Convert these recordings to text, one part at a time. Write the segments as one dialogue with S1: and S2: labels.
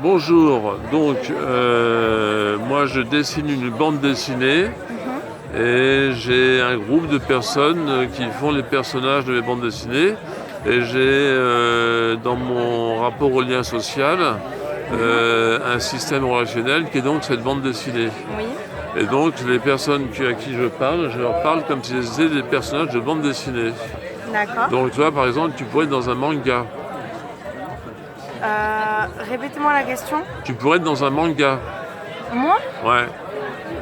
S1: Bonjour, donc moi je dessine une bande dessinée et j'ai un groupe de personnes qui font les personnages de mes bandes dessinées et j'ai dans mon rapport au lien social un système relationnel qui est donc cette bande dessinée.
S2: Oui,
S1: Et donc les personnes à qui je leur parle comme si c'était des personnages de bande dessinée.
S2: d'accord.
S1: Donc toi par exemple tu pourrais être dans un manga.
S2: Répétez-moi la question.
S1: Tu pourrais être dans un manga.
S2: Moi?
S1: Ouais.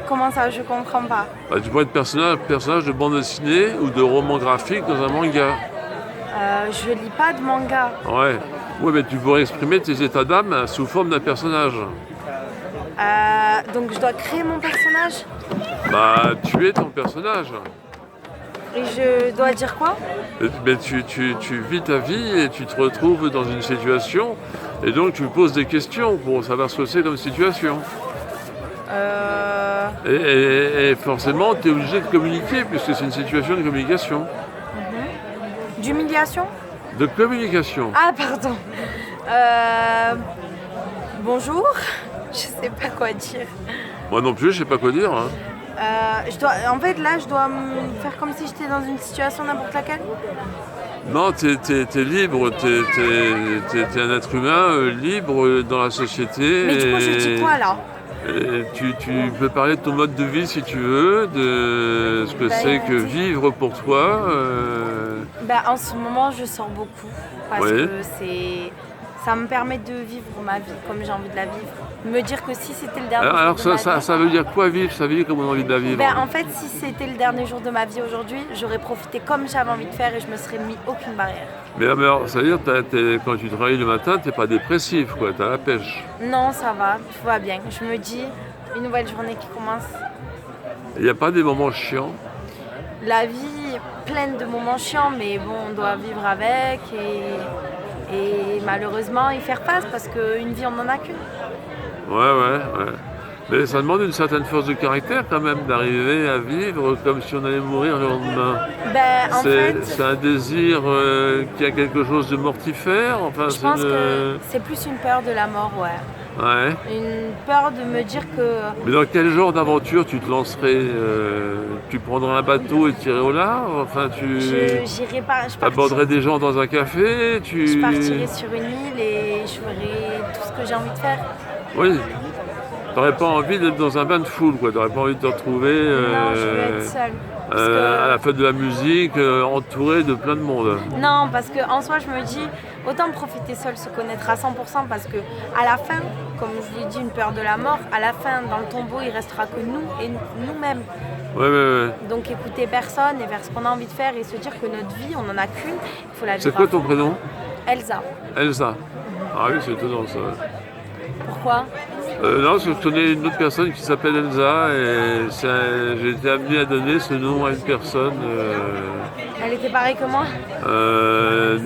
S2: Comment ça? Je comprends pas.
S1: Bah, tu pourrais être personnage de bande dessinée ou de roman graphique dans un manga.
S2: Je lis pas de manga.
S1: Ouais. Ouais, mais tu pourrais exprimer tes états d'âme sous forme d'un personnage.
S2: Donc je dois créer mon personnage
S1: Bah, tu es ton personnage.
S2: et je dois dire quoi?
S1: Mais tu vis ta vie et tu te retrouves dans une situation et donc tu poses des questions pour savoir ce que c'est comme situation. Et forcément, tu es obligé de communiquer puisque c'est une situation de communication.
S2: D'humiliation?
S1: De communication.
S2: Ah, pardon. Bonjour. Je sais pas quoi dire.
S1: Moi non plus, je sais pas quoi dire. Hein.
S2: En fait, là, je dois me faire comme si j'étais dans une situation n'importe laquelle.
S1: Non, t'es libre, t'es un être humain libre dans la société.
S2: Mais du coup, je dis quoi là?
S1: Et tu peux parler de ton mode de vie si tu veux, de ce que c'est que vivre pour toi.
S2: En ce moment, je sors beaucoup parce
S1: Oui.
S2: que ça me permet de vivre ma vie comme j'ai envie de la vivre. Me dire que si c'était le dernier
S1: Alors
S2: jour de ma vie,
S1: ça veut dire quoi vivre sa vie comme on a envie de la vivre?
S2: en fait, si c'était le dernier jour de ma vie aujourd'hui, j'aurais profité comme j'avais envie de faire et je me serais mis aucune barrière.
S1: Mais alors, ça veut dire que quand tu travailles le matin, t'es pas dépressif, quoi, t'as la pêche.
S2: Non, ça va, tout va bien. Je me dis, une nouvelle journée qui commence.
S1: Il n'y a pas des moments chiants.
S2: La vie est pleine de moments chiants, mais bon, on doit vivre avec et malheureusement y faire face parce qu'une vie, on n'en a qu'une.
S1: Ouais. Mais ça demande une certaine force de caractère quand même d'arriver à vivre comme si on allait mourir le lendemain. C'est un désir qui a quelque chose de mortifère. Enfin,
S2: je pense que c'est plus une peur de la mort, ouais.
S1: Ouais.
S2: Une peur de me dire que...
S1: Mais dans quel genre d'aventure tu te lancerais tu prendrais un bateau et tirerais au large? Enfin,
S2: J'irai pas...
S1: aborderais des gens dans un café?
S2: Je partirai sur une île et je ferai tout ce que j'ai envie de faire.
S1: Oui. T'aurais pas envie d'être dans un bain de foule, quoi. T'aurais pas envie de te retrouver
S2: non, je veux être seule.
S1: à la fête de la musique, entouré de plein de monde.
S2: Non, parce qu'en soi, je me dis, autant profiter seul, se connaître à 100%, parce que à la fin, comme je vous l'ai dit, une peur de la mort, à la fin, dans le tombeau, il restera que nous et nous-mêmes.
S1: Ouais.
S2: Donc écouter personne et faire ce qu'on a envie de faire et se dire que notre vie, on n'en a qu'une, il faut la vivre.
S1: C'est quoi ton prénom?
S2: Elsa.
S1: Elsa. Ah oui, c'est étonnant ça.
S2: Pourquoi?
S1: Non, parce que je connais une autre personne qui s'appelle Elsa et j'ai été amené à donner ce nom à une personne.
S2: Elle était pareille que moi?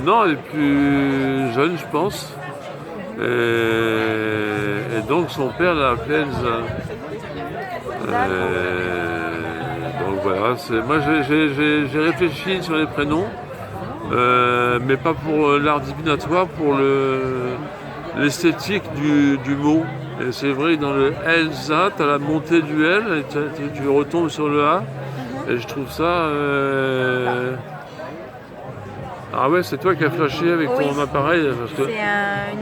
S1: Non, elle est plus jeune, je pense. Et donc son père l'a appelée Elsa. Donc voilà, moi j'ai réfléchi sur les prénoms, mais pas pour l'art divinatoire, pour l'esthétique du mot. Et c'est vrai que dans le Elsa, tu as la montée du L, et tu retombes sur le A. Et je trouve ça... Ah ouais, c'est toi qui as flashé avec ton appareil.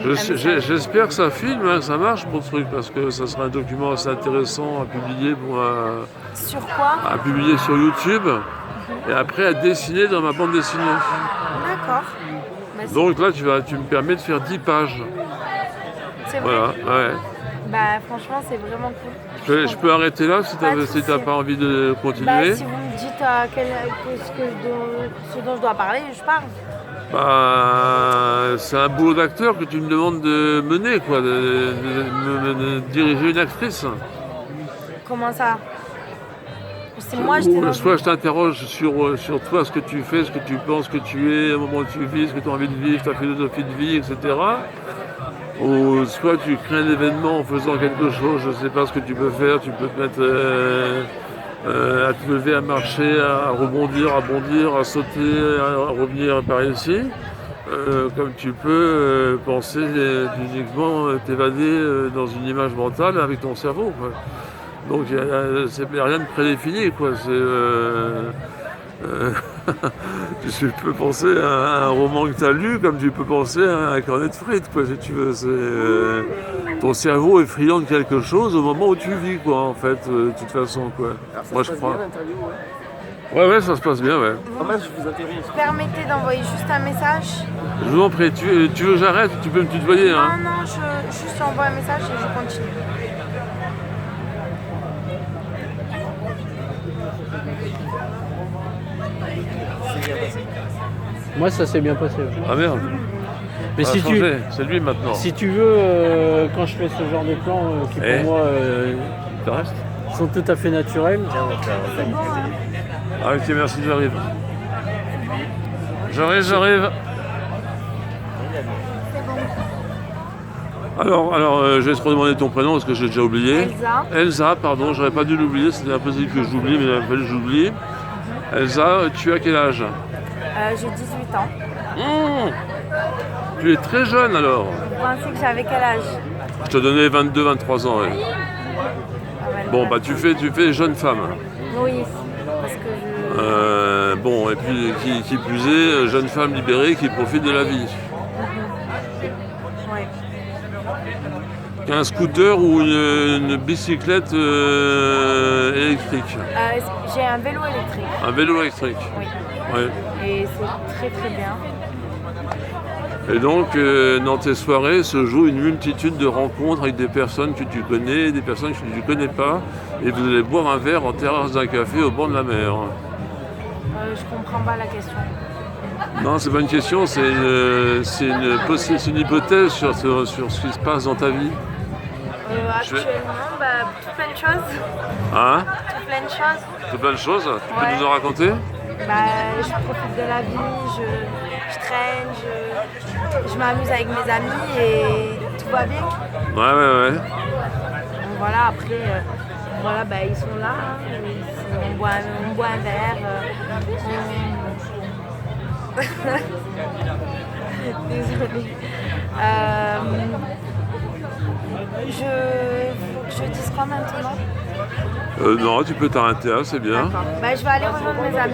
S1: Parce que j'espère que ça filme, hein, ça marche pour ce truc, parce que ça sera un document assez intéressant à publier
S2: Sur quoi?
S1: à publier sur YouTube et après à dessiner dans ma bande dessinée.
S2: D'accord.
S1: Donc là, tu me permets de faire 10 pages.
S2: C'est vrai?
S1: Voilà, ouais.
S2: Franchement, c'est vraiment cool.
S1: Je peux arrêter là si tu n'as pas envie de continuer.
S2: Si vous me dites ce dont je dois parler, je parle.
S1: C'est un boulot d'acteur que tu me demandes de mener, quoi, de diriger une actrice.
S2: Comment ça? C'est moi,
S1: Soit je t'interroge sur toi, ce que tu fais, ce que tu penses que tu es, au moment où tu vis, ce que tu as envie de vivre, ta philosophie de vie, etc. Ou soit tu crées un événement en faisant quelque chose, je ne sais pas ce que tu peux faire, tu peux te mettre à te lever, à marcher, à rebondir, à bondir, à sauter, à revenir par ici. comme tu peux penser uniquement t'évader dans une image mentale avec ton cerveau, quoi. Donc c'est rien de prédéfini, quoi. Euh, tu peux penser à un roman que tu as lu comme tu peux penser à un cornet de frites, quoi, si tu veux. Ton cerveau est friand de quelque chose au moment où tu vis, quoi, en fait, de toute façon, quoi. Moi, je crois. Ouais, ça se passe bien, ouais.
S2: Je vous permettez d'envoyer juste un message?
S1: Je vous en prie, tu veux que j'arrête? Tu peux me tutoyer, hein?
S2: Non, juste envoie un message et je continue.
S3: Moi, ça s'est bien passé. Ouais.
S1: Ah merde.
S3: Mais
S1: Ça a changé. C'est lui maintenant.
S3: si tu veux, quand je fais ce genre de plans qui pour moi
S1: Tu restes?
S3: sont tout à fait naturels,
S2: C'est bon, hein?
S1: Ah ok, merci, j'arrive. J'arrive. Alors, je vais te redemander ton prénom parce que j'ai déjà oublié.
S2: Elsa.
S1: Elsa, pardon, j'aurais pas dû l'oublier, c'était impossible que j'oublie, mais il a fallu que j'oublie. Elsa, tu as quel âge?
S2: J'ai 18 ans.
S1: Tu es très jeune alors.
S2: Vous pensez que j'avais quel âge?
S1: Je te donnais 22-23 ans. Ouais.
S2: Ah ouais,
S1: Bon, bah tu fais jeune femme.
S2: oui, parce que
S1: Bon, et puis qui plus est, jeune femme libérée qui profite de la vie.
S2: ouais.
S1: Un scooter ou une bicyclette électrique?
S2: J'ai un vélo électrique,
S1: Un vélo électrique.
S2: oui.
S1: Ouais.
S2: Et c'est très bien.
S1: Et donc, dans tes soirées se joue une multitude de rencontres avec des personnes que tu connais, des personnes que tu ne connais pas, et vous allez boire un verre en terrasse d'un café au bord de la mer.
S2: Je comprends pas la question.
S1: Non, c'est pas une question, c'est une hypothèse sur ce qui se passe dans ta vie.
S2: Actuellement, tout plein de choses.
S1: Hein?
S2: Tout plein de choses.
S1: Tout plein de choses. Tu peux
S2: Ouais.
S1: nous en raconter?
S2: Je profite de la vie, je traîne, je m'amuse avec mes amis et tout va bien.
S1: Ouais.
S2: Donc voilà, après, ils sont là, hein, on boit un verre. Désolée. Je dise quoi maintenant?
S1: Non, tu peux t'arrêter là, c'est bien.
S2: D'accord. Je vais aller rejoindre mes amis.